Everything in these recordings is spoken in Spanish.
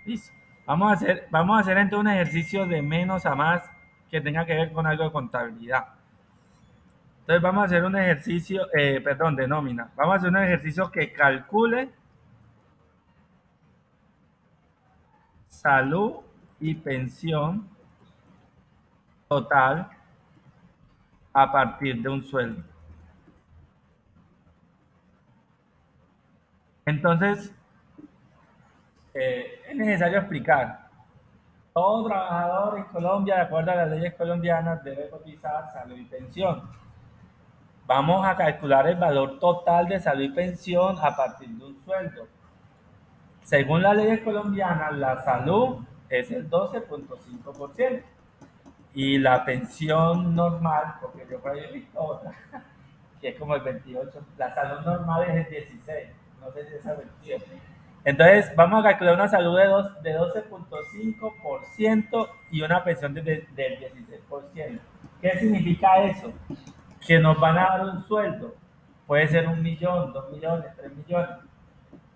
Listo. Vamos a hacer entonces un ejercicio de menos a más que tenga que ver con algo de contabilidad. Entonces vamos a hacer un ejercicio, perdón, de nómina. Vamos a hacer un ejercicio que calcule salud y pensión total a partir de un sueldo. Entonces, es necesario explicar. Todo trabajador en Colombia, de acuerdo a las leyes colombianas, debe cotizar salud y pensión. Vamos a calcular el valor total de salud y pensión a partir de un sueldo. Según las leyes colombianas, la salud es el 12.5% y la pensión normal, porque yo por ahí he visto otra, que es como el 28%, la salud normal es el 16%, no sé si es el 27%. Entonces, vamos a calcular una salud de 12.5% y una pensión del 16%. ¿Qué significa eso? Que nos van a dar un sueldo, puede ser 1.000.000, 2.000.000, 3.000.000,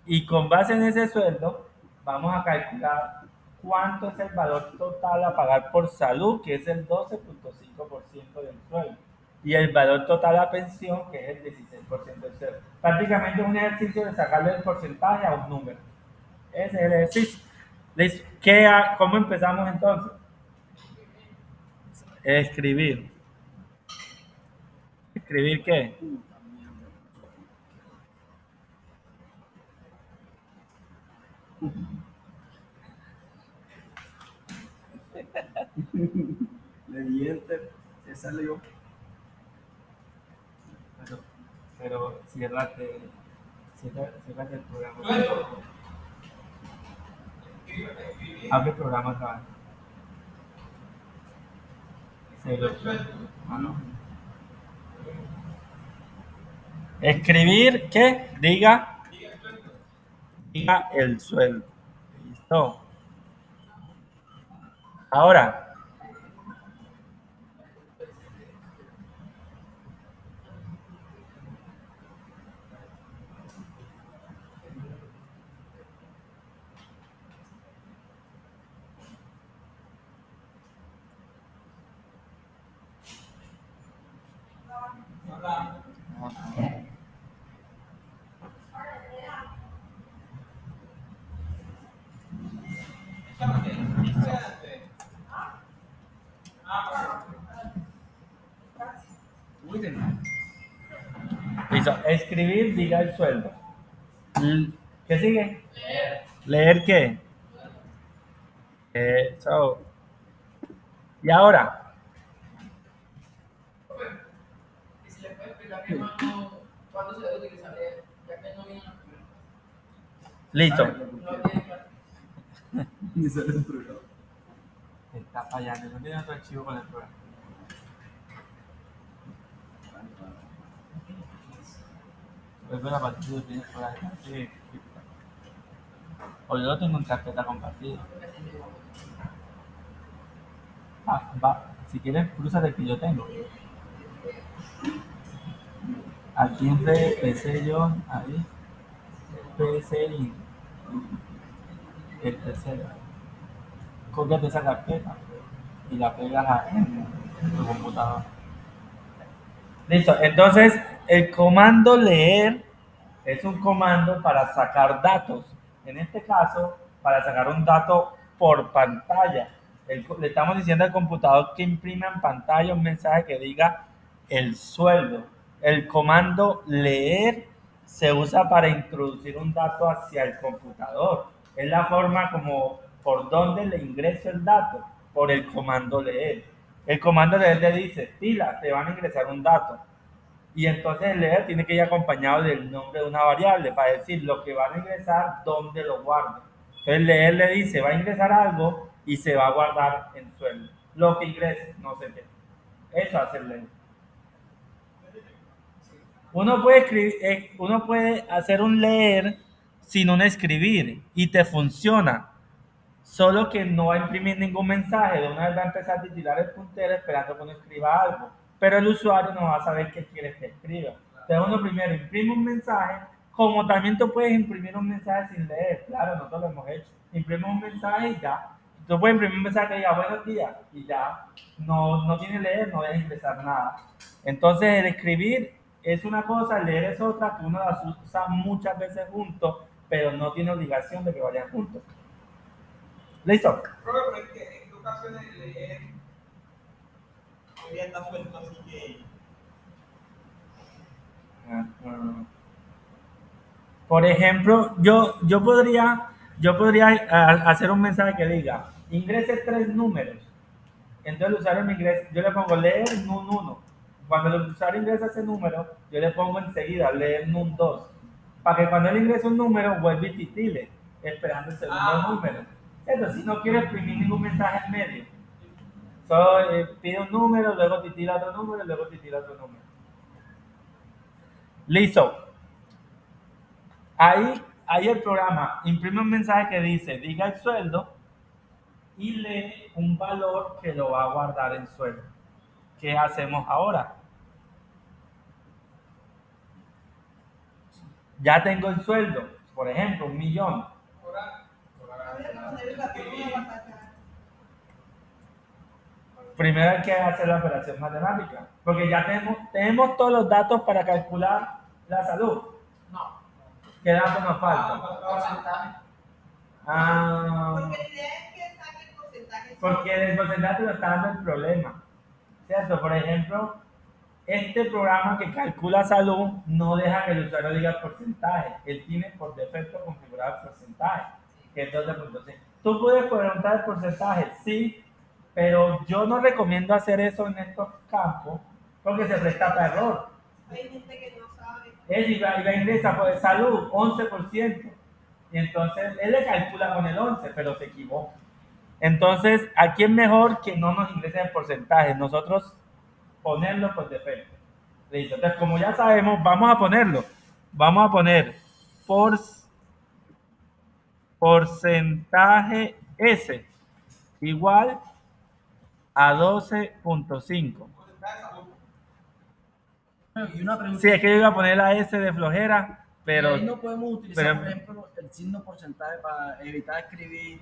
y con base en ese sueldo vamos a calcular cuánto es el valor total a pagar por salud, que es el 12.5% del sueldo, y el valor total a pensión, que es el 16% del sueldo. Prácticamente es un ejercicio de sacarle el porcentaje a un número. Ese es el ejercicio. ¿Cómo empezamos entonces? Escribir. ¿Escribir qué? Le di enter, se salió. Pero, pero ciérrate el programa. Abre el programa otra vez. Se lo- Ah, no. Escribir que diga el sueldo. Listo. Ahora, listo. Escribir diga el sueldo. ¿Qué sigue? ¿Leer qué? Eso. Y ahora, listo. Ni sale el programa. Está fallando, no tiene otro archivo con el programa. Vuelve a partir de por ahí. Sí. O yo lo tengo en carpeta compartida. Ah, va. Si quieres, cruza el que yo tengo. Aquí en PC yo, ahí, PC y el PC. Copias de esa carpeta y la pegas en tu computador. Listo, entonces el comando leer es un comando para sacar datos. En este caso, para sacar un dato por pantalla. Le estamos diciendo al computador que imprima en pantalla un mensaje que diga el sueldo. El comando leer se usa para introducir un dato hacia el computador. Es la forma como por donde le ingreso el dato, por el comando leer. El comando leer le dice, pila, te van a ingresar un dato. Y entonces el leer tiene que ir acompañado del nombre de una variable para decir lo que van a ingresar, dónde lo guardo. Entonces el leer le dice, va a ingresar algo y se va a guardar en sueldo. Lo que ingrese, no sé qué. Eso hace el leer. Uno puede hacer un leer sin un escribir y te funciona. Solo que no va a imprimir ningún mensaje, de una vez va a empezar a titular el puntero esperando que uno escriba algo, pero el usuario no va a saber qué quiere que escriba. Entonces uno primero imprime un mensaje Como también tú puedes imprimir un mensaje sin leer, claro, nosotros lo hemos hecho. Imprime un mensaje y ya. Tú puedes imprimir un mensaje que diga buenos días y ya. No tiene leer, no debes ingresar nada. Entonces, el escribir es una cosa, el leer es otra, que uno las usa muchas veces juntos, pero no tiene obligación de que vayan juntos. ¿Listo? Pero es que en ocasiones leer está suelto, así que. Por ejemplo, yo podría hacer un mensaje que diga, ingrese 3 números. Entonces el usuario me ingresa, yo le pongo leer NUN 1. Cuando el usuario ingresa ese número, yo le pongo enseguida leer NUN 2. Para que cuando él ingrese un número, vuelva y titile, esperando el segundo número. Entonces, si no quiero imprimir ningún mensaje en medio, solo pide un número, luego titila otro número, luego titila otro número. Listo. Ahí el programa imprime un mensaje que dice, diga el sueldo y lee un valor que lo va a guardar en sueldo. ¿Qué hacemos ahora? Ya tengo el sueldo, por ejemplo, 1.000.000. Primero hay que hacer la operación matemática, porque ya tenemos todos los datos para calcular la salud. No. ¿Qué datos nos faltan? Porcentaje. Porque la idea es que saque el porcentaje. Porque el porcentaje lo está dando el problema. ¿Cierto? Por ejemplo, este programa que calcula salud no deja que el usuario diga el porcentaje. Él tiene por defecto configurado el porcentaje, que es 12.6. Tú puedes preguntar el porcentaje, sí, pero yo no recomiendo hacer eso en estos campos porque se presta para error. Hay gente que no sabe. Él iba a ingresar por salud, 11%. Y entonces él le calcula con el 11, pero se equivoca. Entonces, aquí es mejor que no nos ingresen el porcentaje. Nosotros ponerlo por defecto. Listo. Entonces, como ya sabemos, vamos a ponerlo. Vamos a poner porcentaje S igual a 12.5. Y una pregunta. Sí, es que yo iba a poner la S de flojera, pero... Ahí no podemos utilizar, pero- por ejemplo, el signo porcentaje para evitar escribir.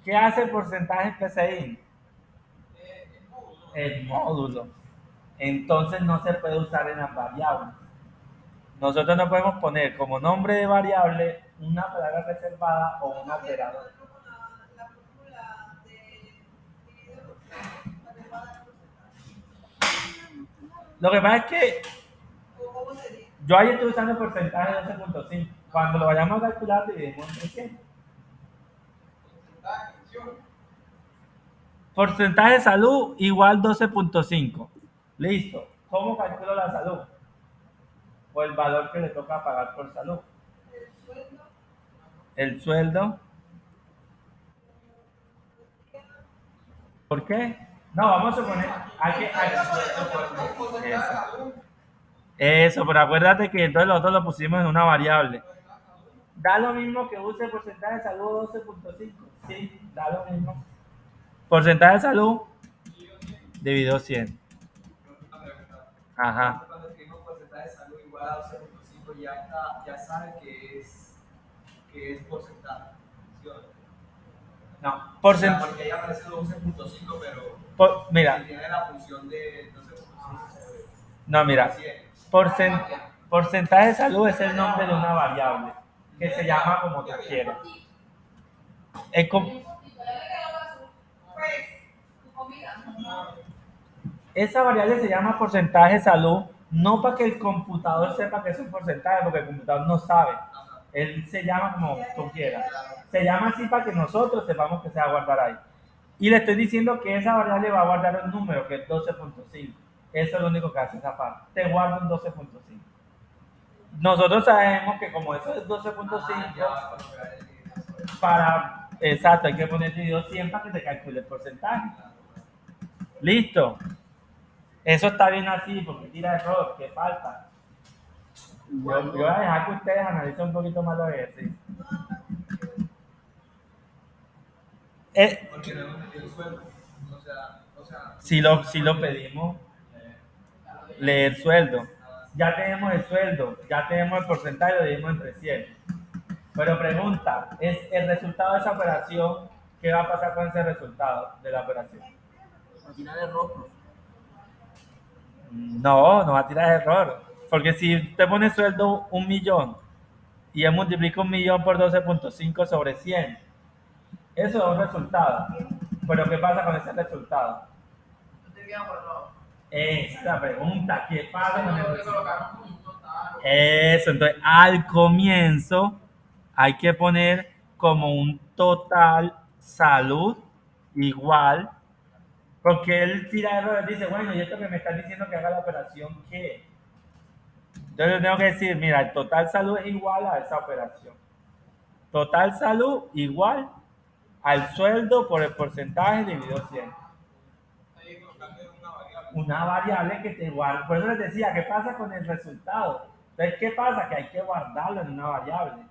¿Qué hace el porcentaje en PCI? El módulo. Entonces no se puede usar en las variables. Nosotros no podemos poner como nombre de variable una palabra reservada o un operador. La fórmula de dividido para que va a dar porcentaje. Lo que pasa es que ¿O cómo se dice? yo ahí estoy usando el porcentaje de 12.5. Cuando lo vayamos a calcular, dividimos entre 100. Porcentaje de salud igual 12.5. Listo. ¿Cómo calculo la salud? O el valor que le toca pagar por salud. El sueldo. El sueldo. ¿Por qué? No, vamos a suponer. Eso, pero acuérdate que entonces nosotros lo pusimos en una variable. ¿Da lo mismo que use porcentaje de salud 12.5? Sí, da lo mismo. Porcentaje de salud dividido 100. Ajá. Cuando escribimos porcentaje de salud igual a 12.5 ya sabe que es porcentaje. ¿Sí o no? No, Porque ya aparece 12.5, pero mira, tiene la función de 12.5. no, mira, porcentaje de salud es el nombre de una variable que se llama como tú quieras. Es esa variable se llama porcentaje de salud, no para que el computador sepa que es un porcentaje, porque el computador no sabe. Él se llama como tú quieras. Se llama así para que nosotros sepamos que se va a guardar ahí. Y le estoy diciendo que esa variable va a guardar un número que es 12.5. Eso es lo único que hace esa parte. Te guarda un 12.5. Nosotros sabemos que como eso es 12.5, exacto, hay que poner dividido 100 para que te calcule el porcentaje. Listo. Eso está bien así, porque tira error, que falta. Yo voy a dejar que ustedes analicen un poquito más los ejercicios. Porque no hemos metido el sueldo. O sea, Si lo pedimos, leer sueldo. ya tenemos el sueldo, ya tenemos el porcentaje, lo dividimos entre 100. Pero pregunta, ¿es el resultado de esa operación? ¿Qué va a pasar con ese resultado de la operación? Al final error, profe. No va a tirar error. Porque si te pone sueldo 1.000.000 y él multiplica 1.000.000 por 12.5 sobre 100, eso es un resultado. Pero ¿qué pasa con ese resultado? Esa es la pregunta. ¿Qué pasa con el resultado? Eso, entonces al comienzo hay que poner como un total salud igual, porque él tira errores, dice, bueno, y esto que me están diciendo que haga la operación, ¿qué? Entonces yo tengo que decir, mira, el total salud es igual a esa operación. Total salud igual al sueldo por el porcentaje dividido 100. Una variable que te guarda. Por eso les decía, ¿qué pasa con el resultado? Entonces, ¿qué pasa? Que hay que guardarlo en una variable,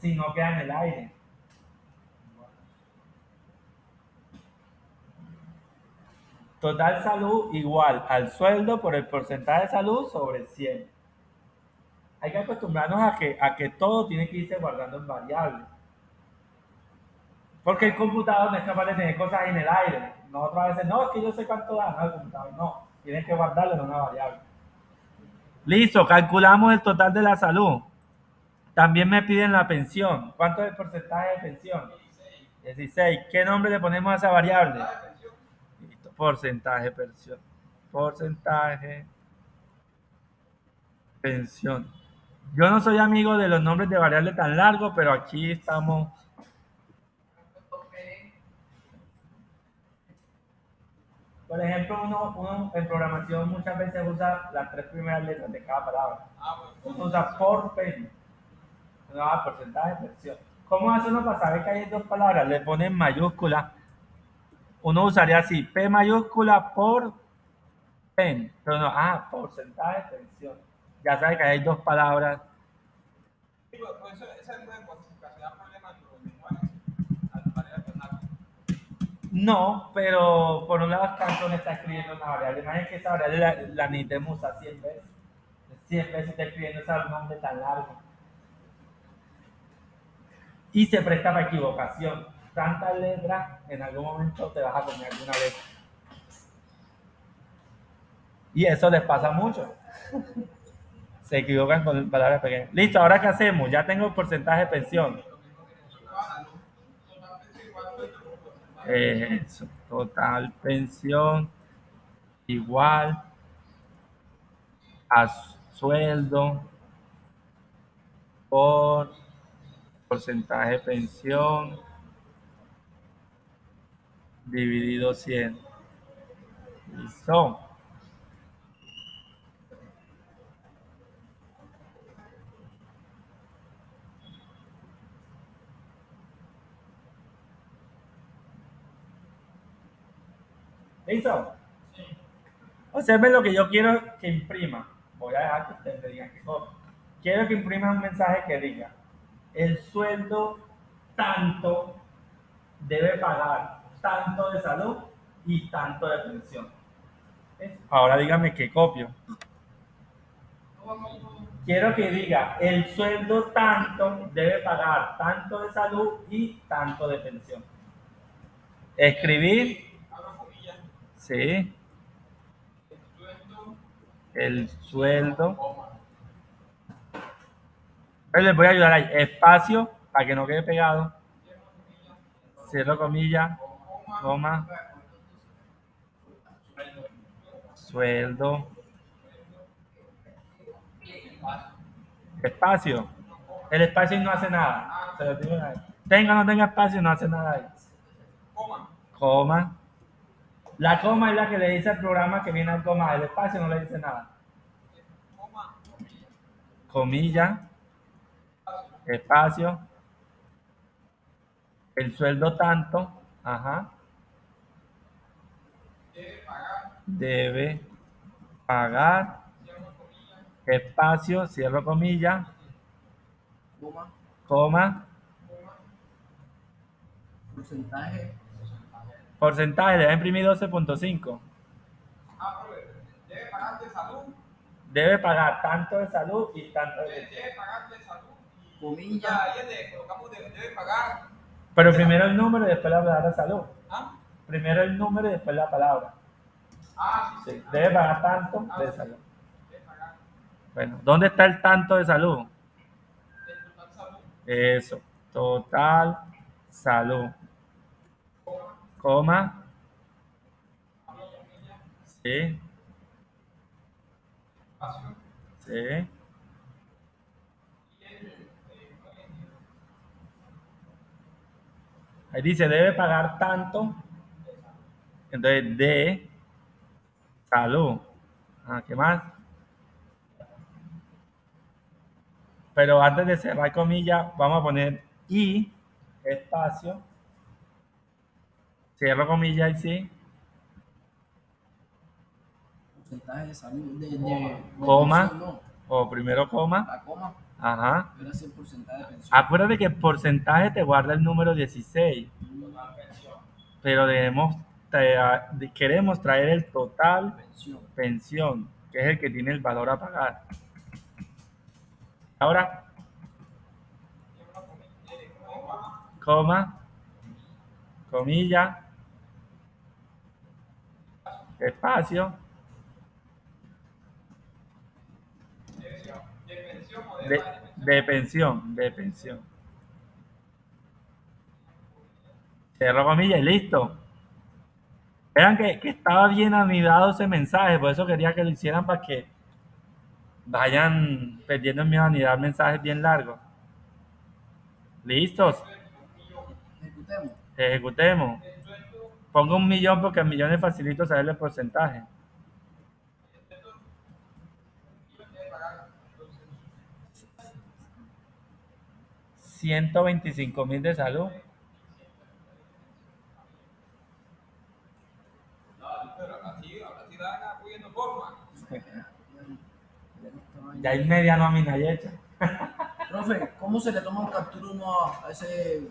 si no queda en el aire. Total salud igual al sueldo por el porcentaje de salud sobre 100. Hay que acostumbrarnos a que todo tiene que irse guardando en variable. Porque el computador no es capaz de tener cosas en el aire. Nosotros a veces, no, es que yo sé cuánto da, no, el computador no. Tienes que guardarlo en una variable. Listo, calculamos el total de la salud. También me piden la pensión. ¿Cuánto es el porcentaje de pensión? 16. ¿Qué nombre le ponemos a esa variable? Listo, porcentaje de pensión. Porcentaje pensión. Yo no soy amigo de los nombres de variables tan largos, pero aquí estamos. Por ejemplo, uno en programación muchas veces usa las 3 primeras letras de cada palabra. Uno usa por pen. Uno da porcentaje de pensión. ¿Cómo hace uno para saber que hay dos palabras? Le ponen mayúscula. Uno usaría así, P mayúscula por pen. Pero no, porcentaje de pensión. Ya sabe que hay dos palabras. No, pero por un lado Canton está escribiendo una variable. Imagínate que esa variable la necesitemos usar 100 veces. 100 veces está escribiendo ese nombre tan largo. Y se presta para equivocación. Tantas letras, en algún momento te vas a comer alguna letra. Y eso les pasa mucho. Se equivocan con palabras pequeñas. Listo, ¿ahora qué hacemos? Ya tengo el porcentaje de pensión. Eso, total pensión igual a sueldo por porcentaje de pensión dividido 100. Listo. ¿Listo? Observen lo que yo quiero que imprima. Voy a dejar que ustedes me digan qué cosa. Quiero que imprima un mensaje que diga: el sueldo tanto debe pagar tanto de salud y tanto de pensión. Ahora dígame qué copio. Quiero que diga: el sueldo tanto debe pagar tanto de salud y tanto de pensión. Escribir. Sí. El sueldo. Les voy a ayudar ahí. Espacio, para que no quede pegado. Cierro comilla, coma. Sueldo. Espacio. El espacio no hace nada. Se lo digo ahí. Tenga o no tenga espacio, no hace nada ahí. Coma. La coma es la que le dice al programa que viene al coma. El espacio no le dice nada. Comilla. Espacio. El sueldo tanto. Ajá. Debe pagar. Espacio. Cierro comilla. Coma. Porcentaje, le va a imprimir 12.5. Debe pagar de salud. debe pagar tanto de salud y tanto de pensión. Debe pagar de salud. Comilla. Ya, ahí le colocamos debe pagar. Pero primero el número y después la palabra salud. ¿Ah? Primero el número y después la palabra. Ah, sí, Sí, sí. debe pagar tanto de sí. salud. Debe pagar. Bueno, ¿dónde está el tanto de salud? El total salud. Eso, total salud. Coma. Sí, Espacio. sí. Ahí dice, debe pagar tanto. Entonces, de salud. ¿Qué más? Pero antes de cerrar comillas, vamos a poner y, espacio, cierro comillas y sí, Porcentaje de salud. De coma, pensión, no. o primero coma, La coma. ajá. Era 100% de pensión. Acuérdate que el porcentaje te guarda el número 16, pero queremos traer el total Pensión. pensión, que es el que tiene el valor a pagar. Ahora, coma, comilla, espacio, de pensión. Cierro comillas y listo. Vean que estaba bien anidado ese mensaje, por eso quería que lo hicieran para que vayan perdiendo en mi vanidad mensajes bien largos. ¿Listos? Ejecutemos. Ejecutemos. Pongo 1.000.000 porque a millones facilito saber el porcentaje. $125.000 de salud. Pero así van cogiendo forma. Ya hay media nómina y hecha. Profe, ¿cómo se le toma un captura uno a ese?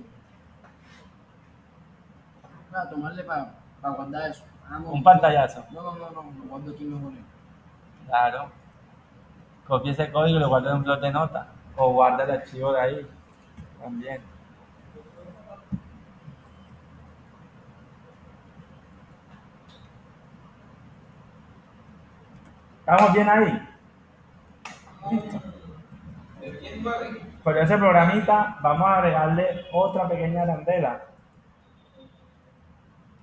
Para tomarle para guardar eso. No, Un pantallazo. No, lo guardo aquí mejor. Claro. Copia ese código y lo guarda en un blog de notas. O guarda el archivo de ahí. También. ¿Estamos bien ahí? Listo. Por ese programita vamos a agregarle otra pequeña arandela.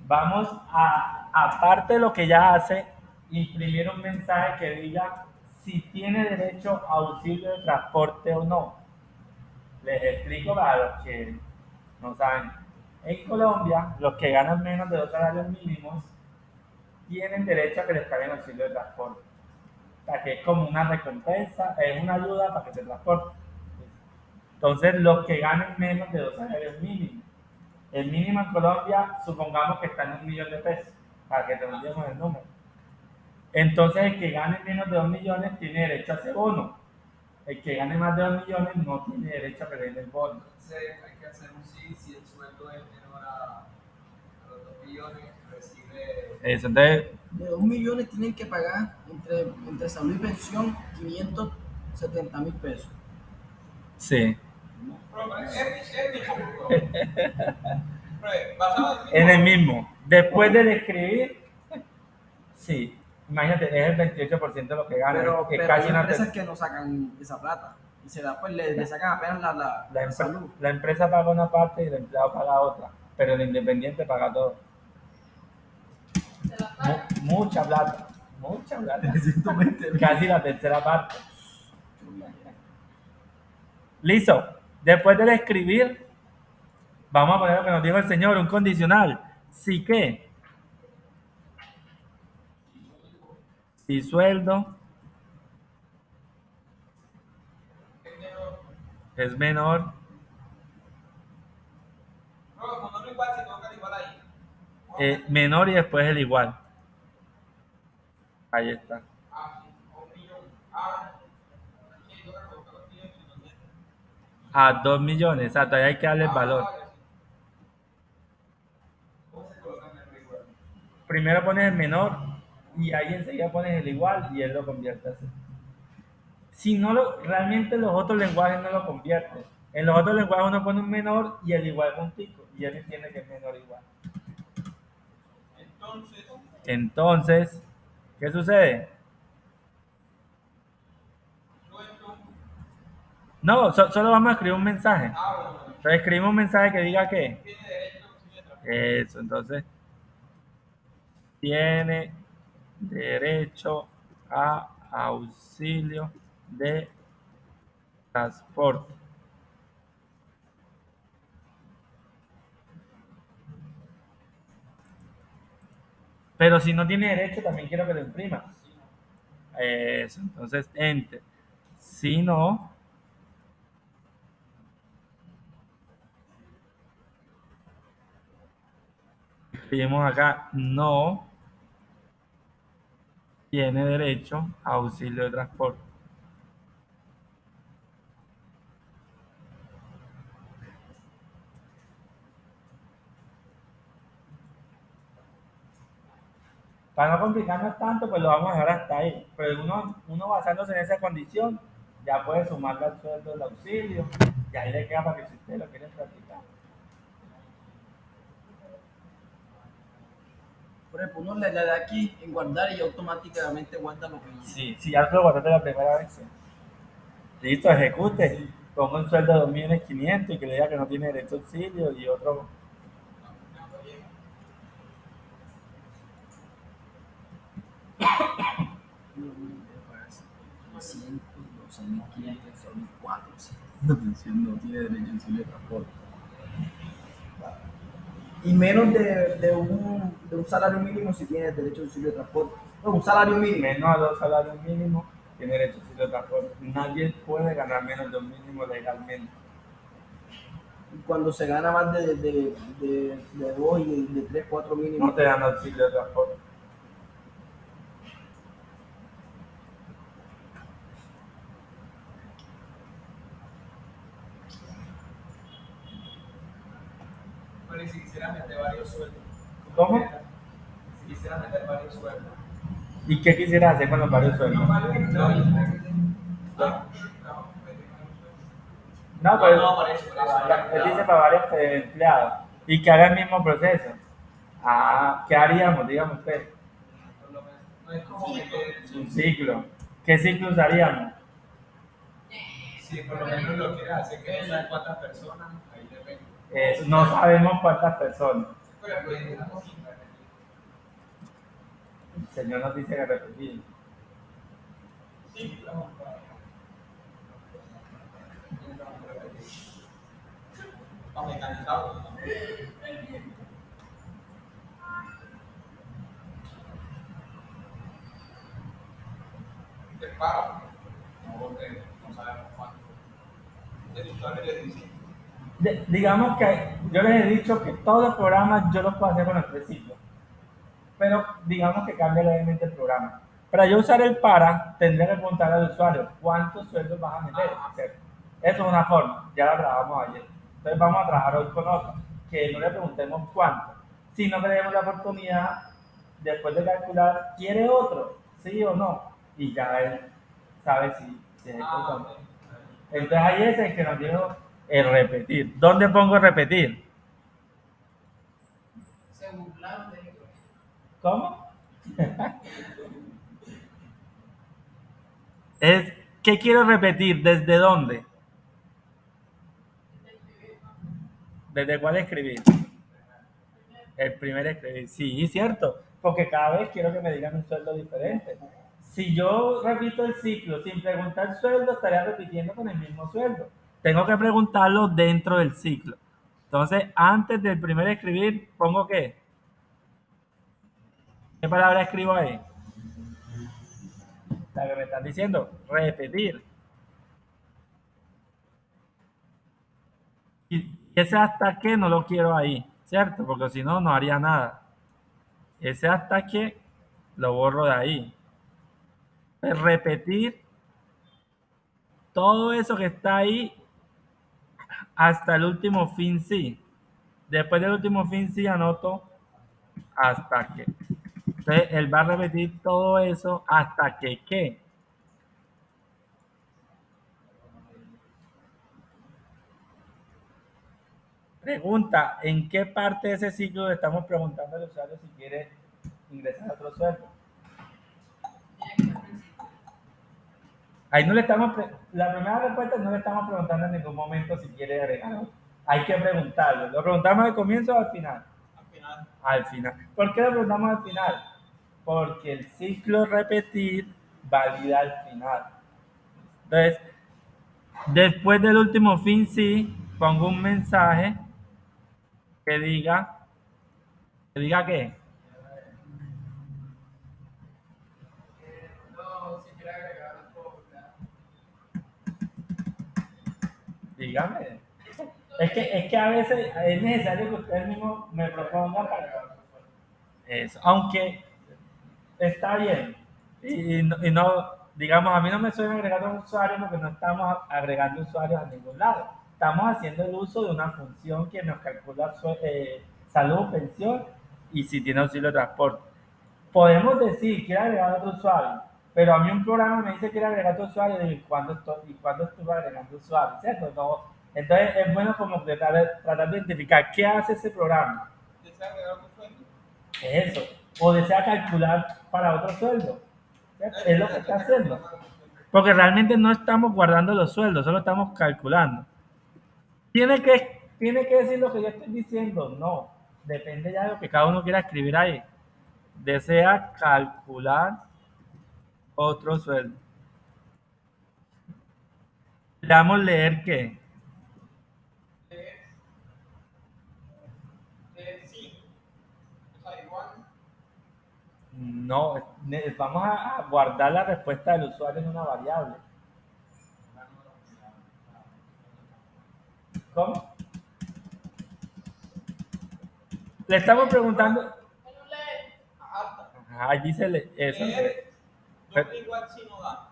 Vamos a, aparte de lo que ya hace, imprimir un mensaje que diga si tiene derecho a auxilio de transporte o no. Les explico para los que no saben. En Colombia, los que ganan menos de 2 salarios mínimos tienen derecho a que les paguen auxilio de transporte. O sea, que es como una recompensa, es una ayuda para que se transporten. Entonces, los que ganen menos de 2 salarios mínimos. El mínimo en Colombia, supongamos que está en $1.000.000, para que tengamos el número. Entonces, el que gane menos de 2 millones tiene derecho a ese bono. El que gane más de 2 millones no tiene derecho a perder el bono. Entonces hay que hacer un sí si el sueldo es menor a los 2 millones, recibe. Eso, entonces, De 2 millones tienen que pagar entre salud y pensión 570.000 pesos. sí. Basado En el mismo. Después del escribir, sí. Imagínate, es el 28% de lo que gana. Pero es hay casi una empresas que no sacan esa plata. Y se da, pues le sacan apenas la salud. la empresa paga una parte y el empleado paga otra, pero el independiente paga todo. Mucha plata. Casi la tercera parte. Listo. Después del escribir, vamos a poner lo que nos dijo el señor, un condicional. Sí que, si sueldo es menor, menor y después el igual. Ahí está. A 2 millones, exacto, ahí hay que darle el valor. Primero pones el menor y ahí enseguida pones el igual y él lo convierte así. Si no realmente los otros lenguajes no lo convierten. En los otros lenguajes uno pone un menor y el igual juntico, y él entiende que es menor igual. Entonces, ¿qué sucede? No, solo vamos a escribir un mensaje. Entonces escribimos un mensaje que diga qué. Eso, entonces tiene derecho a auxilio de transporte. Pero si no tiene derecho, también quiero que lo imprima. Eso, entonces enter. Si no, escribimos acá, no tiene derecho a auxilio de transporte. Para no complicarnos tanto, pues lo vamos a dejar hasta ahí. Pero uno basándose en esa condición, ya puede sumarle al sueldo del auxilio, y ahí le queda para que si usted lo quiere practicar. Por ejemplo, uno le da aquí en guardar y automáticamente guarda lo que Sí, si ya lo guardaste la primera vez. Sí. Listo, ejecute. Ponga un sueldo de 2.500.000 y que le diga que no tiene derecho a auxilio y otro. No tiene derecho a auxilio de transporte. Y menos de un salario mínimo si tiene derecho a auxilio de transporte. No, un salario mínimo. Menos a 2 salarios mínimos tiene derecho a auxilio de transporte. Nadie puede ganar menos de un mínimo legalmente. Y cuando se gana más de 2 y de 3, 4 mínimos. No te dan auxilio de transporte. Pero ¿y si quisiera meter varios sueldos? ¿Cómo? Si quisiera meter varios sueldos. ¿Y qué quisieras hacer con los varios sueldos? No, pero él dice para varios empleados y que haga el mismo proceso. ¿Qué haríamos? Dígame usted. No es como que Un ciclo. ¿Qué ciclo usaríamos? si por lo menos lo quieres hacer que no sabes cuántas personas, ahí depende. No sabemos cuántas personas. Pero pues, El Señor nos dice que repetir. sí, claro. Mecanizado. De paro, no sabemos cuánto. El usuario le dice. Digamos que yo les he dicho que todos los programas yo los puedo hacer con los 3 ciclos. Pero digamos que cambia levemente el programa. Para yo usar el para, tendría que preguntar al usuario cuántos sueldos vas a meter. ¿Cierto? Eso es una forma, ya la trabajamos ayer. Entonces vamos a trabajar hoy con otra, que no le preguntemos cuánto, sino que le demos la oportunidad, después de calcular, ¿quiere otro? ¿Sí o no? Y ya él sabe si ejecuta o no. Entonces ahí es el que nos dijo el repetir. ¿Dónde pongo repetir? ¿Cómo? ¿Qué quiero repetir? ¿Desde dónde? ¿Desde cuál escribir? El primer escribir. Sí, cierto. Porque cada vez quiero que me digan un sueldo diferente. Si yo repito el ciclo sin preguntar sueldo, estaría repitiendo con el mismo sueldo. Tengo que preguntarlo dentro del ciclo. Entonces, antes del primer escribir, ¿pongo qué? ¿Qué palabra escribo ahí? La que me están diciendo, repetir. Y ese hasta que no lo quiero ahí, ¿cierto? Porque si no, no haría nada. Ese hasta que lo borro de ahí. Repetir todo eso que está ahí hasta el último fin sí. Después del último fin sí anoto hasta que. Entonces él va a repetir todo eso hasta que ¿qué? Pregunta, ¿en qué parte de ese ciclo le estamos preguntando al usuario si quiere ingresar a otro sueldo? Ahí no le estamos, la primera respuesta no le estamos preguntando en ningún momento si quiere agregar. Hay que preguntarlo. ¿Lo preguntamos al comienzo o al final? Al final. Al final. ¿Por qué lo preguntamos al final? Porque el ciclo repetir valida al final. Entonces, después del último fin sí, pongo un mensaje que diga qué. No, si quiere agregar algo, ¿verdad? Dígame. Es que a veces es necesario que ustedes mismos me propongan para eso. Aunque está bien. Y no, digamos, a mí no me suelen agregar un usuario porque no estamos agregando usuarios a ningún lado. Estamos haciendo el uso de una función que nos calcula salud, pensión y si tiene auxilio de transporte. Podemos decir, quiero agregar otro usuario, pero a mí un programa me dice quiero agregar otro usuario y cuándo estuve agregando usuarios, ¿cierto? No. Entonces es bueno como tratar de identificar qué hace ese programa. ¿Desea agregar un sueldo? Es eso. O desea calcular para otro sueldo. ¿Cierto? Es lo que está haciendo. Porque realmente no estamos guardando los sueldos, solo estamos calculando. ¿Tiene que decir lo que yo estoy diciendo? No. Depende ya de lo que cada uno quiera escribir ahí. Desea calcular otro sueldo. Le damos leer qué. Sí. O sea, igual. No, vamos a guardar la respuesta del usuario en una variable. ¿Cómo? Le estamos preguntando. Ajá, allí se le. Eso. Leer no es igual si no da.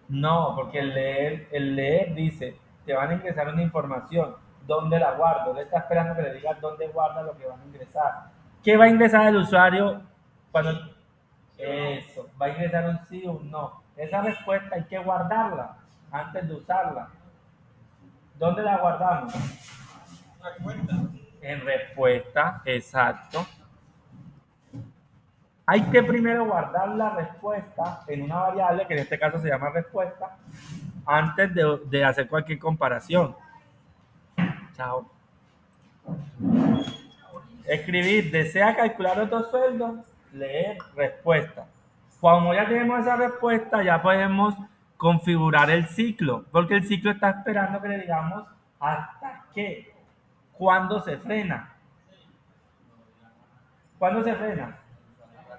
No, porque el leer dice, te van a ingresar una información, ¿dónde la guardo? Él está esperando que le digas dónde guarda lo que van a ingresar. ¿Qué va a ingresar el usuario cuando... Eso, va a ingresar un sí o un no. Esa respuesta hay que guardarla antes de usarla. ¿Dónde la guardamos? Respuesta. En respuesta, exacto. Hay que primero guardar la respuesta en una variable, que en este caso se llama respuesta, antes de hacer cualquier comparación. Chao. Escribir, desea calcular otro sueldo, leer respuesta. Como ya tenemos esa respuesta, ya podemos configurar el ciclo, porque el ciclo está esperando que le digamos hasta qué, cuándo se frena. ¿Cuándo se frena?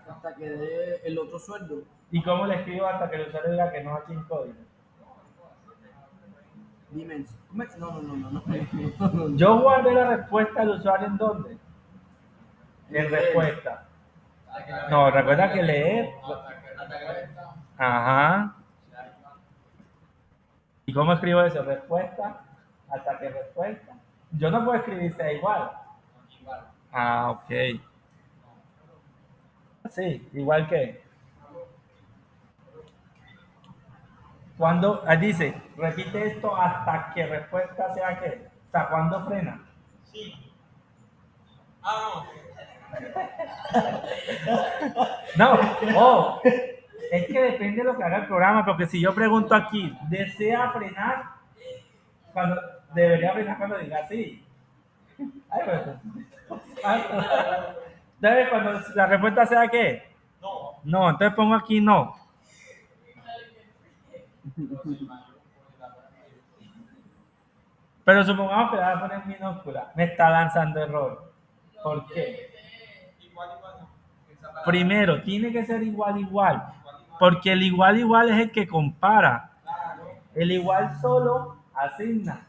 Hasta que dé el otro sueldo. ¿Y cómo le escribo hasta que el usuario diga que no aquí en código? No. Yo guardé la respuesta del usuario ¿en dónde? En respuesta. No, recuerda que leer. Ajá. ¿Y cómo escribo eso? Respuesta, hasta que respuesta. Yo no puedo escribir sea igual. Ah, ok. Sí, igual que. Cuando dice, repite esto hasta que respuesta sea qué. O sea, ¿cuándo frena? Sí. Ah, No, oh, es que depende de lo que haga el programa, porque si yo pregunto aquí, ¿desea frenar? Cuando, debería frenar cuando diga sí. Ay, entonces, cuando la respuesta sea qué? no. No, entonces pongo aquí no. Pero supongamos que la voy a poner en minúscula. Me está lanzando error. ¿Por qué? Igual. Primero, tiene que ser igual. Porque el igual es el que compara. El igual solo asigna.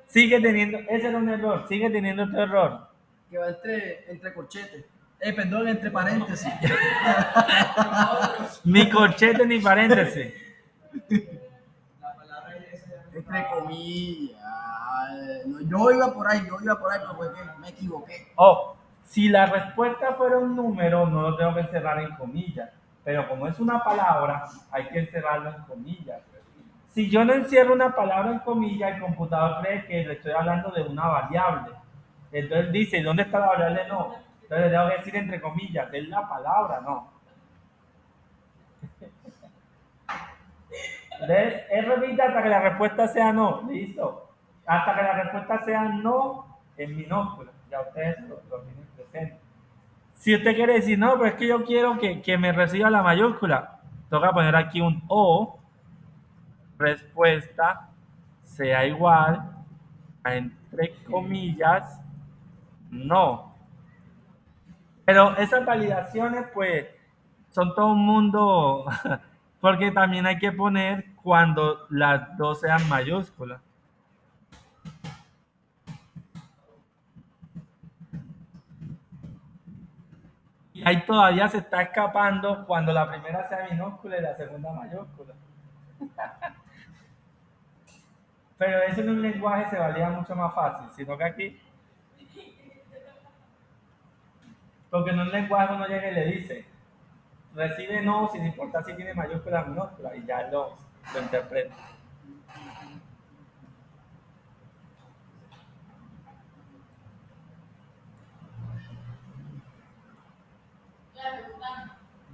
Sigue teniendo, ese era un error, sigue teniendo otro error. Que va entre corchetes. Perdón, entre paréntesis. Ni corchete ni paréntesis. La palabra es Entre comillas. No, yo iba por ahí, pero fue que me equivoqué. Oh, si la respuesta fuera un número, no lo tengo que encerrar en comillas. Pero como es una palabra, hay que encerrarlo en comillas. Si yo no encierro una palabra en comillas, el computador cree que le estoy hablando de una variable. Entonces dice, ¿dónde está la variable? No. Entonces le tengo que decir entre comillas, es la palabra, no. Repite hasta que la respuesta sea no. Listo. Hasta que la respuesta sea no en minúscula. Ya ustedes lo tienen presente. Si usted quiere decir, no, pero es que yo quiero que me reciba la mayúscula, toca poner aquí un O, respuesta sea igual a entre comillas, no. Pero esas validaciones, pues, son todo un mundo, porque también hay que poner cuando las dos sean mayúsculas. Y ahí todavía se está escapando cuando la primera sea minúscula y la segunda mayúscula. Pero eso en un lenguaje se valida mucho más fácil, sino que aquí, porque en un lenguaje uno llega y le dice, recibe no, sin importar si tiene mayúscula o minúscula, y ya lo interpreta.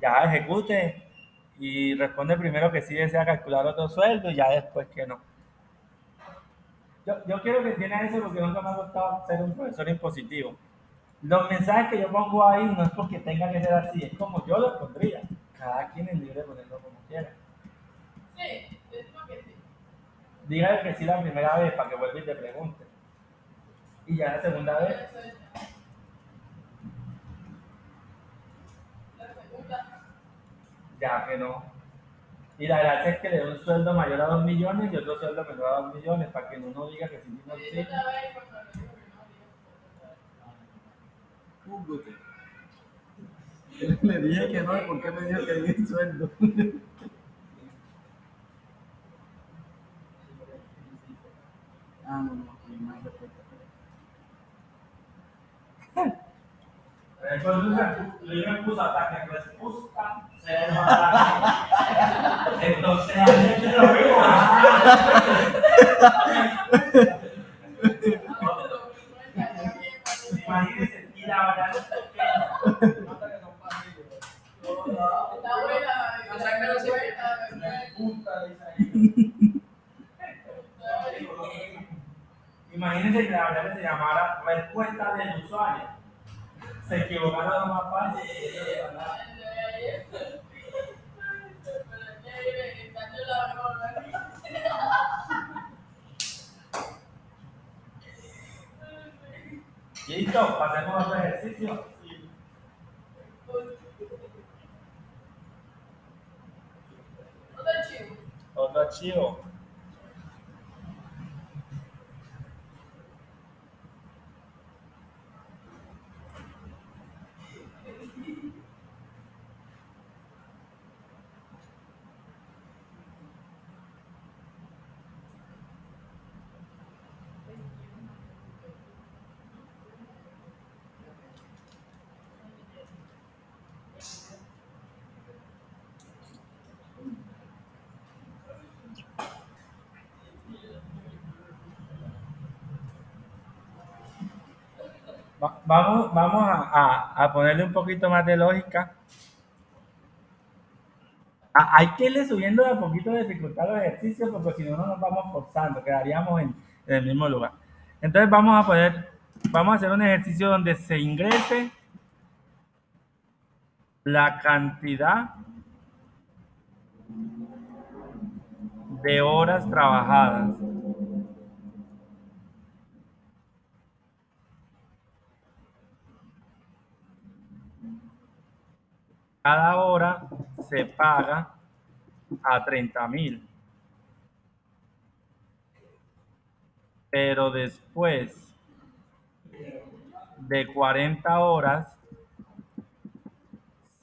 Ya ejecute y responde primero que sí desea calcular otro sueldo y ya después que no. Yo quiero que entiendan eso porque nunca me ha gustado ser un profesor impositivo. Los mensajes que yo pongo ahí no es porque tenga que ser así, es como yo los pondría. Cada quien es libre de ponerlo como quiera. Sí, es porque sí. Dígale que sí la primera vez para que vuelva y te pregunte. Y ya la segunda vez, La segunda. ya que no. Y la gracia es que le dé un sueldo mayor a 2 millones y otro sueldo menor a 2 millones para que uno diga que sí, no sí. Otra vez cuando le digo que no, digo. Júzgate. Le dije que no, ¿y por qué me dijo que dije sueldo? No, no hay respuesta. Yo me puse ataque respuesta, entonces ayer lo veo. Imagínense, y la verdad es pequeña. Está buena, O sea, que no se ve. Imagínense que la verdad se llamara respuesta del usuario. Se equivocaron lo más fácil. Listo, pasemos a otro ejercicio. Otro archivo. Vamos a ponerle un poquito más de lógica. Hay que irle subiendo de a poquito de dificultad a los ejercicios porque si no, no nos vamos forzando, quedaríamos en el mismo lugar. Entonces vamos a hacer un ejercicio donde se ingrese la cantidad de horas trabajadas. Cada hora se paga a 30,000. Pero después de 40 horas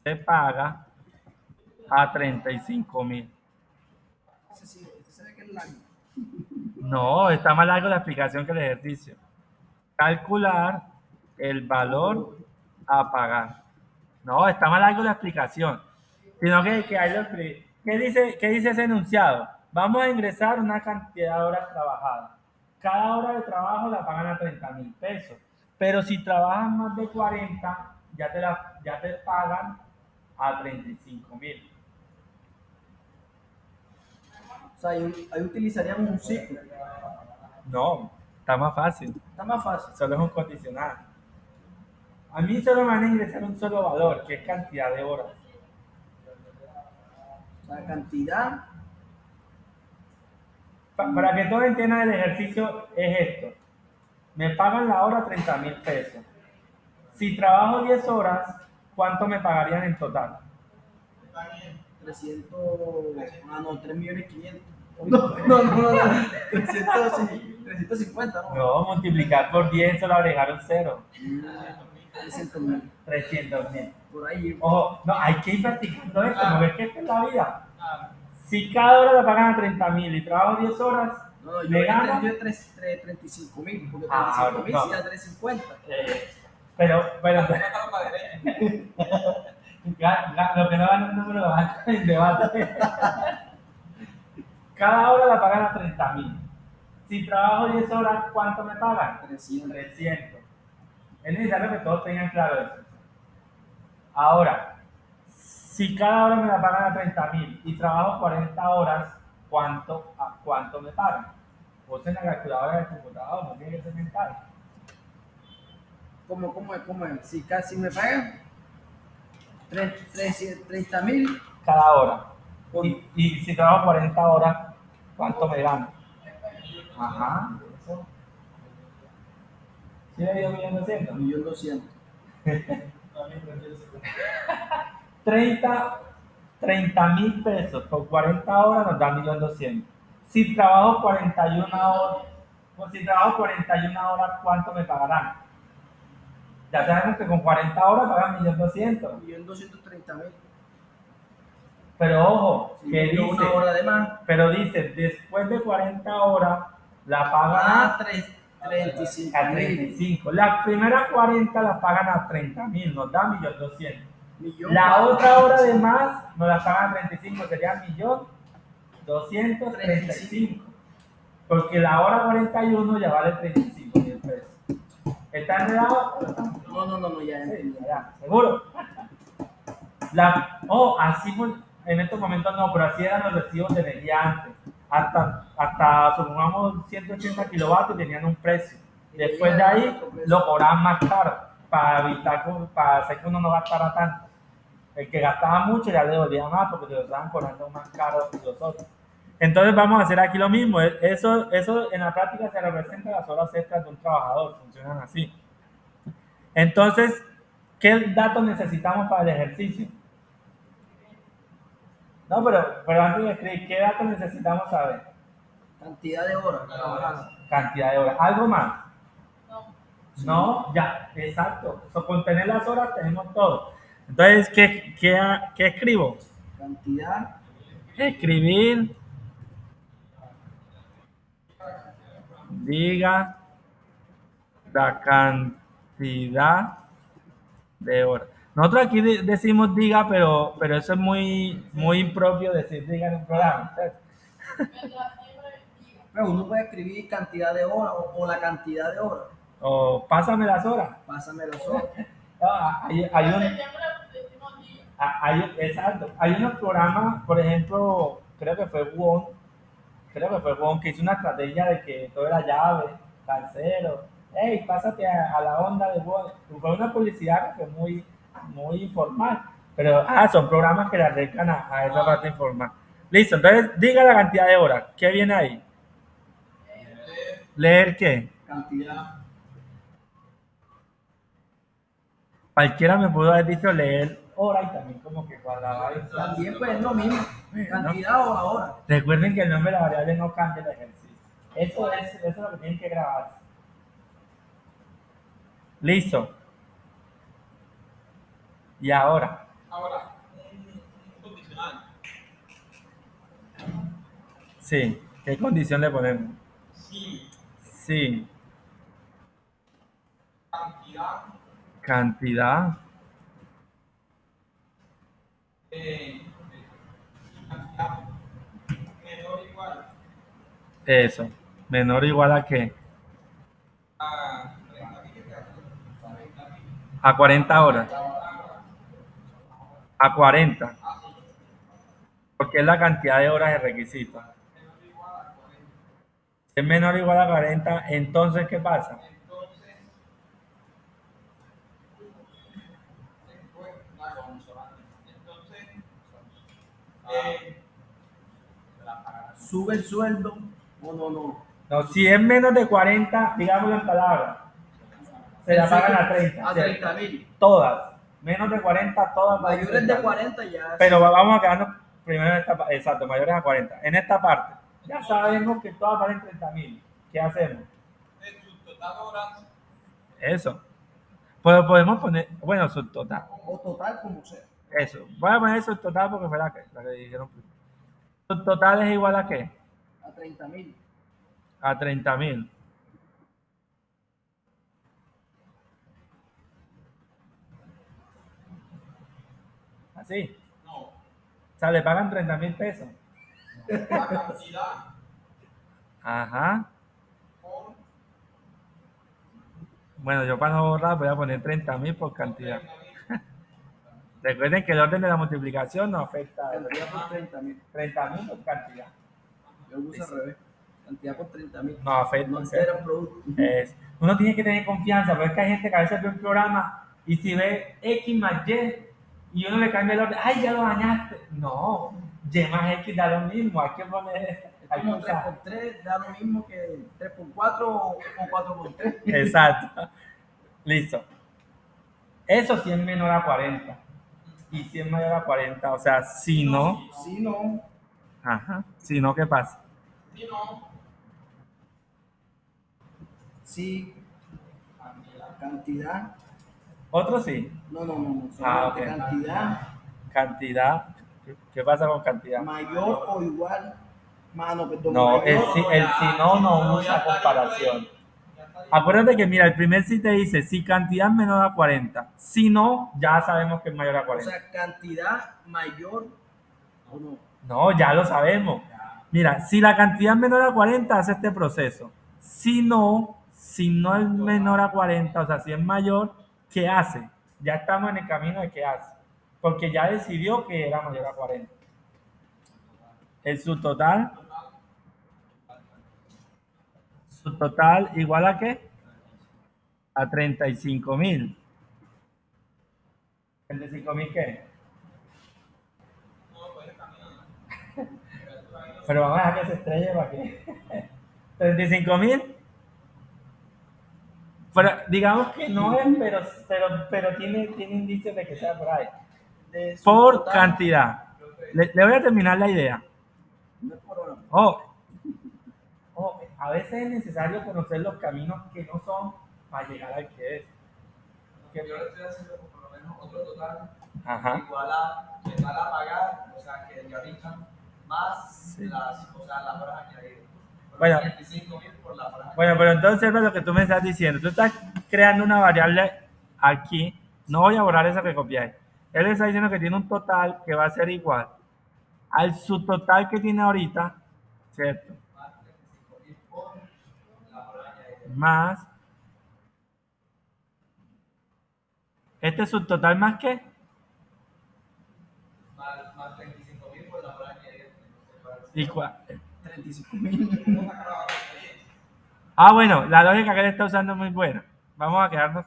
se paga a 35,000. Este se ve que es largo. No, está más largo la explicación que el ejercicio. Calcular el valor a pagar. No, está más largo la explicación. Sino que ahí lo expliqué. ¿Qué dice ese enunciado? Vamos a ingresar una cantidad de horas trabajadas. Cada hora de trabajo la pagan a 30,000 pesos. Pero si trabajas más de 40, ya te pagan a 35,000. O sea, ahí utilizaríamos un ciclo. No, está más fácil. Está más fácil. Solo es un condicional. A mí solo me van a ingresar un solo valor, que es cantidad de horas. O sea, cantidad. Para que todos entiendan el ejercicio es esto. Me pagan la hora 30,000 pesos. Si trabajo 10 horas, ¿cuánto me pagarían en total? 300, no, 3.500.000. No. 300, sí, 350, ¿no? No, multiplicar por 10 solo agregar un cero. 300.000. 300,000. Por ahí. Ojo, no, hay que ir practicando esto, ¿no ves que esta es la vida? Si cada hora la pagan a 30,000 y trabajo 10 horas, No, yo me gano. entendí 35.000, porque Ah, 35.000 no. sí da 350. Pero, lo que no van en número lo van en debate. Cada hora la pagan a 30,000. Si trabajo 10 horas, ¿cuánto me pagan? 300. 300. Es necesario que todos tengan claro eso. Ahora, si cada hora me la pagan a 30,000 y trabajo 40 horas, ¿cuánto me pagan? Usen la calculadora del computador, no tiene que ser mental. ¿Cómo es? Si casi me pagan 30.000 Cada hora. por Y si trabajo 40 horas, ¿cuánto me gano? Ajá, eso. ¿Sí le dio 1,200,000? 1.200.000. 30,000 pesos por 40 horas nos da 1.200,000. Si trabajo 41 horas, ¿cuánto me pagarán? Ya sabemos que con 40 horas pagan 1.200,000. 1.230.000. Pero ojo, Si que yo dice, una hora de más. pero dice, después de 40 horas la pagan Ah, a 35.000. 35. Las primeras 40 las pagan a 30,000, nos da 1.200,000. Millón La cuatro. otra hora de más nos la pagan a 35, sería 1.235. Porque la hora 41 ya vale 35,000 pesos. ¿Está enredado? No, ya Sí, entendí. ya, seguro. Así en estos momentos no, pero así eran los recibos de energía antes. Hasta supongamos 180 kilovatios tenían un precio. Después de ahí lo cobraban más caro para hacer que uno no gastara tanto. El que gastaba mucho ya le devolvía más porque se lo estaban cobrando más caro que los otros. Entonces vamos a hacer aquí lo mismo. Eso en la práctica se representa las horas extras de un trabajador. Funcionan así. Entonces, ¿qué datos necesitamos para el ejercicio? No, pero antes de escribir, ¿qué datos necesitamos saber? Cantidad de horas trabajadas. Cantidad de horas. ¿Algo más? No, ya, exacto. Con tener las horas tenemos todo. Entonces, ¿qué escribo? Cantidad. Escribir, diga la cantidad de horas. Nosotros aquí decimos diga, pero eso es muy impropio decir diga en un programa. Pero uno puede escribir cantidad de horas o la cantidad de horas. O pásame las horas. Pásame las horas. Exacto. Hay unos programas, por ejemplo, creo que fue Won, que hizo una estrategia de que todo era llave, calcero. Hey, pásate a la onda de Won. Fue una publicidad que fue muy informal. Pero son programas que le acercan a esa parte informal. Listo, entonces diga la cantidad de horas. ¿Qué viene ahí? ¿Leer qué? Cantidad. Cualquiera me pudo haber dicho leer hora y también como que cuadraba eso. También pues es lo mismo. Cantidad o la hora. Recuerden que el nombre de la variable no cambia el ejercicio. Eso es lo que tienen que grabar. Listo. Y ahora. Ahora, un condicional. Sí. ¿Qué condición le ponemos? Sí, Sí. cantidad Cantidad. cantidad menor o igual Eso. Menor o igual a qué? A 40 horas. A 40. Porque es la cantidad de horas de requisito. Si es menor o igual a 40, entonces ¿qué pasa? Sube el sueldo o no. No, si es menos de 40, digámoslo en palabras, se la pagan a 30. A 30.000. Todas. Menos de 40, todas. Mayores de 40 ya. Pero vamos a quedarnos primero en esta parte. Exacto, mayores a 40. En esta parte, ya sabemos que todas valen 30.000. ¿Qué hacemos? Eso. Pues podemos poner, bueno, subtotal. O total, como sea. Eso. Voy a poner subtotal porque fue la que dijeron primero. Subtotal es igual a qué? A 30.000. A 30.000. Así. No. O sea, le pagan 30.000 pesos. La cantidad. Ajá. Bueno, yo para no borrar voy a poner 30.000 por cantidad. Recuerden que el orden de la multiplicación no afecta. Cantidad por 30.000. 30.000 por cantidad. Yo lo puse al revés. Cantidad por 30.000. No afecta. No altera un producto. Uno tiene que tener confianza, porque es que hay gente que a veces ve un programa y si ve X más Y uno le cambia el orden, ¡ay, ya lo dañaste! No, Y más X da lo mismo, hay que poner... Es como 3 por 3 da lo mismo que 3 por 4 o 4 por 3. Exacto. Listo. Eso sí es menor a 40. Y si es mayor a 40, o sea, si no... Si no... Ajá. Si no, ¿qué pasa? Si cantidad... ¿Otro sí? No. Ok. Cantidad. ¿Qué pasa con cantidad? Mayor o igual... perdón. No, el si no usa comparación. Acuérdate que, mira, el primer si te dice si cantidad menor a 40. Si no, ya sabemos que es mayor a 40. O sea, cantidad mayor o no. No, ya lo sabemos. Mira, si la cantidad es menor a 40, hace este proceso. Si no es menor a 40, o sea, si es mayor, ¿qué hace? Ya estamos en el camino de qué hace. Porque ya decidió que era mayor a 40. El subtotal igual a qué? A 35.000. ¿35.000 qué? Pero vamos a dejar que se estrelle para qué. 35.000. Pero digamos que no es, pero tiene indicios de que sea por ahí. Por cantidad. Le voy a terminar la idea. A veces es necesario conocer los caminos que no son para llegar al que es. Yo le estoy haciendo por lo menos otro total. Ajá. Igual a pagar, o sea, que le aplican más las horas añadidas. Bueno, 25.000 por las horas bueno, pero entonces lo que tú me estás diciendo, tú estás creando una variable aquí, no voy a borrar esa que copié. Él está diciendo que tiene un total que va a ser igual al subtotal que tiene ahorita, ¿cierto? Más este subtotal más qué? Más 35.000 por las horas añadidas. ¿Y cuál? 35.000. Bueno, la lógica que él está usando es muy buena. Vamos a quedarnos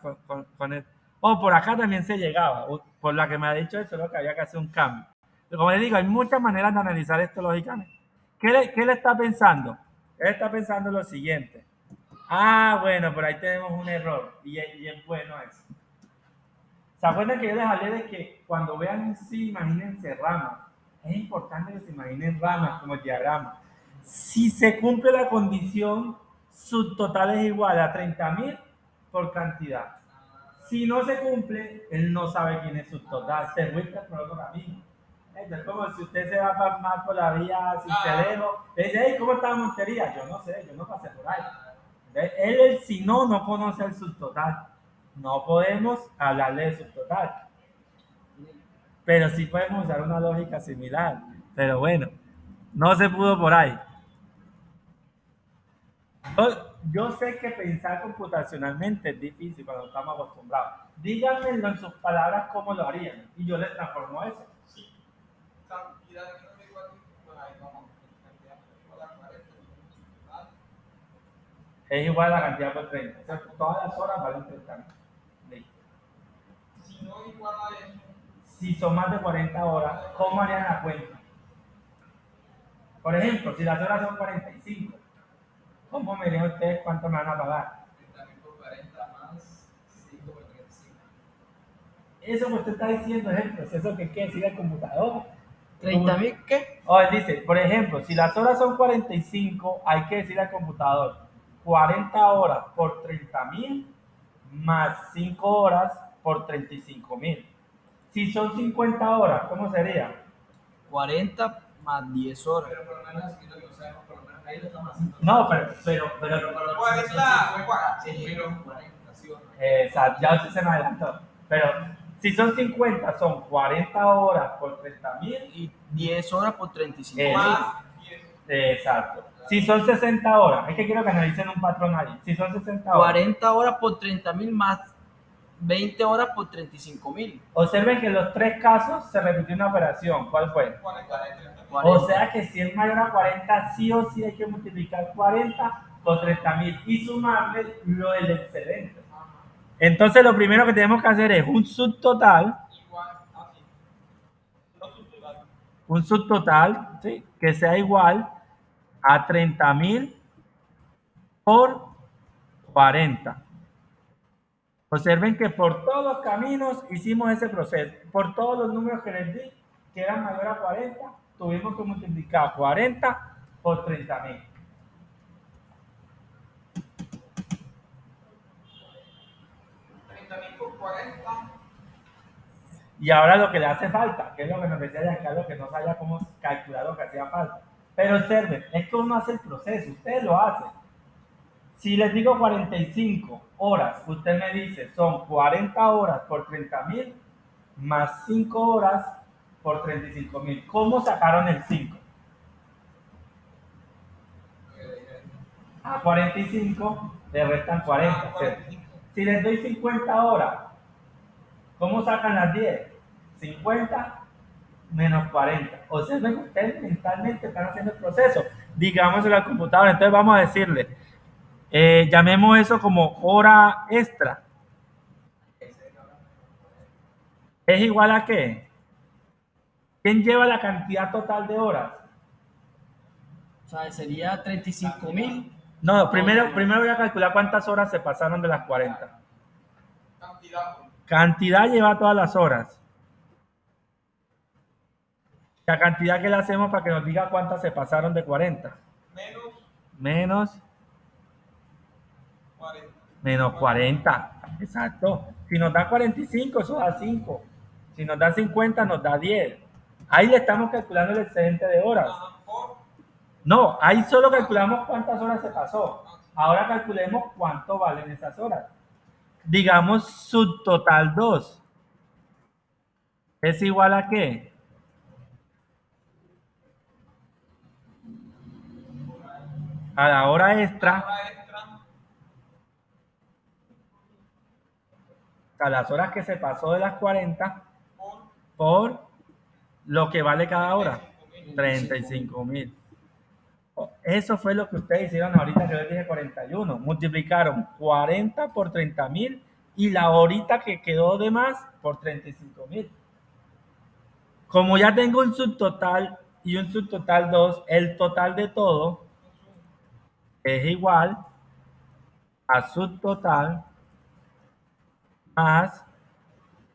con esto. Por acá también se llegaba. Por la que me ha dicho eso, lo que había que hacer un cambio. Pero como les digo, hay muchas maneras de analizar esto lógicamente. ¿Qué le está pensando? Él está pensando lo siguiente. Bueno, pero ahí tenemos un error. Y es bueno eso. ¿Se acuerdan que yo les hablé de que cuando vean sí, imagínense ramas? Es importante que se imaginen ramas como el diagrama. Si se cumple la condición, subtotal es igual a 30.000 por cantidad. Si no se cumple, él no sabe quién es subtotal. Se vuelve por otro camino. Es como si usted se va más por la vía Cincelejo, le dice, hey, ¿cómo está la Montería? Yo no sé, yo no pasé por ahí. Él si no conoce el subtotal. No podemos hablarle de subtotal. Pero sí podemos usar una lógica similar. Pero bueno, no se pudo por ahí. Yo sé que pensar computacionalmente es difícil cuando estamos acostumbrados. Díganmelo en sus palabras cómo lo harían y yo les transformo eso. Sí. Cantidad que no me igual ahí vamos. Cantidad igual a 40. ¿Vale? Es igual a la cantidad por 30. O sea, todas las horas valen 30. Listo. Si no igual a eso. Si son más de 40 horas, ¿cómo harían la cuenta? Por ejemplo, si las horas son 45, ¿cómo me dirían ustedes cuánto me van a pagar? 30.000 por 40 más 5 por 35. Eso que usted está diciendo es el proceso que quiere decir el computador. ¿30.000 qué? O él dice, por ejemplo, si las horas son 45, hay que decir al computador 40 horas por 30.000 más 5 horas por 35.000. Si son 50 horas, ¿cómo sería? 40 más 10 horas. Pero por lo menos aquí lo que no sabemos, por lo menos ahí lo estamos haciendo. No, pero ¿Cuál es la? Pero 40, ¿sí o no? exacto, ya usted se me adelantó. Pero si son 50, son 40 horas por 30.000. Y 10 horas por 35.000. Más 10. Exacto. Si son 60 horas, es que quiero que analicen un patrón ahí. Si son 60 horas. 40 horas por 30.000 más 20 horas por 35.000. Observen que en los tres casos se repitió una operación. ¿Cuál fue? 40 de 30. 40. O sea que si es mayor a 40, sí o sí hay que multiplicar 40 por 30.000 y sumarle lo del excedente. Entonces lo primero que tenemos que hacer es un subtotal, Igual así. No subtotal. un subtotal, ¿sí? Que sea igual a 30.000 por 40. Observen que por todos los caminos hicimos ese proceso. Por todos los números que les di, que eran mayor a 40, tuvimos que multiplicar 40 por 30.000. Por 40. Y ahora lo que le hace falta, que es lo que nos decía Giancarlo, que no sabía cómo calcular lo que hacía falta. Pero observen, es que uno hace el proceso, ustedes lo hacen. Si les digo 45 horas, usted me dice, son 40 horas por 30.000 más 5 horas por 35.000. ¿Cómo sacaron el 5? A 45 le restan 40. Si les doy 50 horas, ¿cómo sacan las 10? 50 menos 40. O sea, ustedes mentalmente están haciendo el proceso. Digámoslo al computador. Entonces vamos a decirle, llamemos eso como hora extra. ¿Es igual a qué? ¿Quién lleva la cantidad total de horas? O sea, sería 35.000. No, primero voy a calcular cuántas horas se pasaron de las 40. Cantidad. Cantidad lleva todas las horas. La cantidad que le hacemos para que nos diga cuántas se pasaron de 40. Menos 40. Menos 40. Exacto. Si nos da 45, eso da 5. Si nos da 50, nos da 10. Ahí le estamos calculando el excedente de horas. No, ahí solo calculamos cuántas horas se pasó. Ahora calculemos cuánto valen esas horas. Digamos subtotal 2. ¿Es igual a qué? A la hora extra. A las horas que se pasó de las 40 por lo que vale cada hora. 35.000. Eso fue lo que ustedes hicieron ahorita que yo les dije 41. Multiplicaron 40 por 30.000 y la horita que quedó de más por 35.000. Como ya tengo un subtotal y un subtotal 2, el total de todo es igual a subtotal más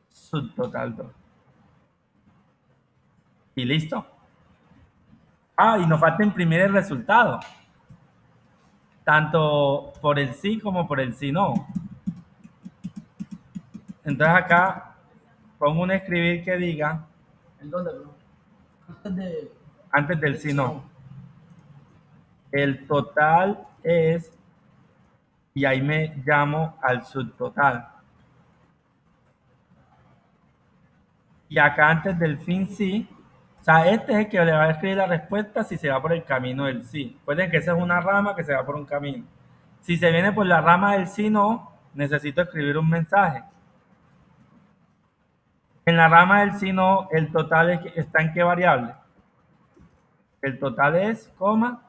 subtotal 2. Y listo. Ah, y nos falta imprimir el resultado. Tanto por el sí como por el sí no. Entonces acá pongo un escribir que diga. ¿En dónde, bro? Antes del sí no. El total es. Y ahí me llamo al subtotal. Y acá antes del fin sí. O sea, este es el que le va a escribir la respuesta si se va por el camino del sí. Recuerden que esa es una rama que se va por un camino. Si se viene por la rama del sí, no, necesito escribir un mensaje. En la rama del sí, no, el total está en qué variable. El total es, coma.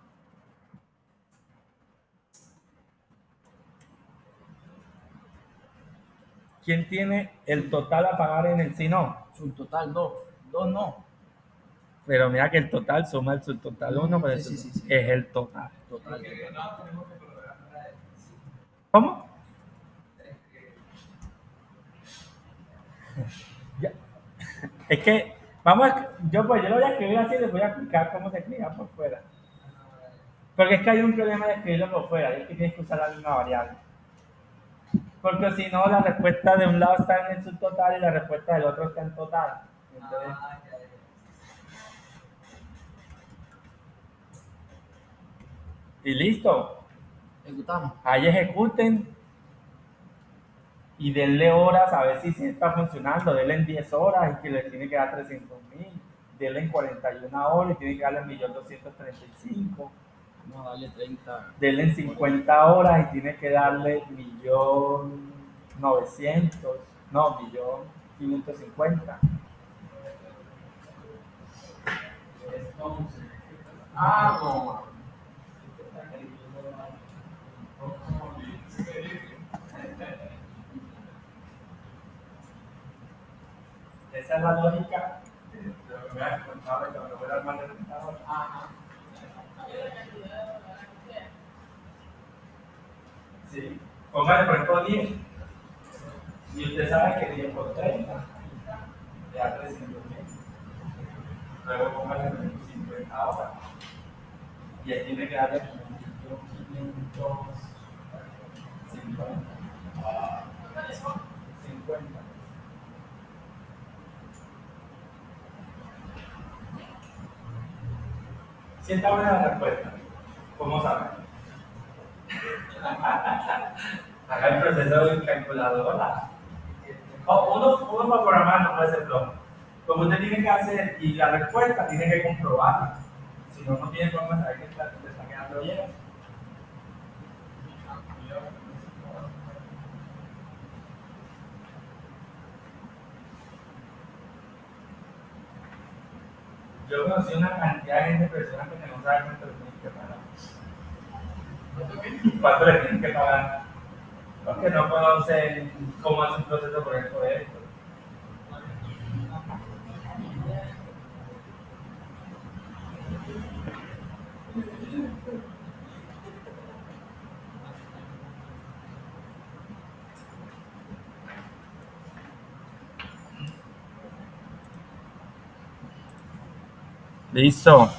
¿Quién tiene el total a pagar en el sí, no? Subtotal 2. 2 no. Pero mira que el total suma el subtotal 1, pero Sí, sí, sí. es el total. Total. Porque no tenemos que programar nada de sí. ¿Cómo? Ya. Es que, yo lo voy a escribir así y les voy a explicar cómo se escribe por fuera. Porque es que hay un problema de escribirlo por fuera, y es que tienes que usar la misma variable. Porque si no, la respuesta de un lado está en el subtotal y la respuesta del otro está en total. Entonces, y listo. Ejecutamos. Ahí ejecuten y denle horas a ver si sí está funcionando. Denle en 10 horas y que le tiene que dar 300.000. Denle en 41 horas y tiene que darle 1.235.000. Vamos a darle 30. Denle en 50 horas y tiene que darle 1.900.000. No, 1.550.000. No. Esa es la lógica de lo que me has contado de que me lo voy a armar de computador. Sí. Póngale por ejemplo 10. Y usted sabe que 10 por 30 le da 300.000. Luego póngale 50 horas. Y ahí tiene que darle 550. 50. Si está buena la respuesta, ¿cómo sabe? Haga el proceso en calculadora. Uno para programar no puede ser flojo. Como usted tiene que hacer y la respuesta tiene que comprobarla. Si no, no tiene forma de saber que le está quedando bien. Yo conocí una cantidad de gente impresionante que no sabe cuánto le tienen que pagar. ¿Cuánto le tienen que pagar? Porque no conocen cómo hace un proceso, por ejemplo, de esto. Listo.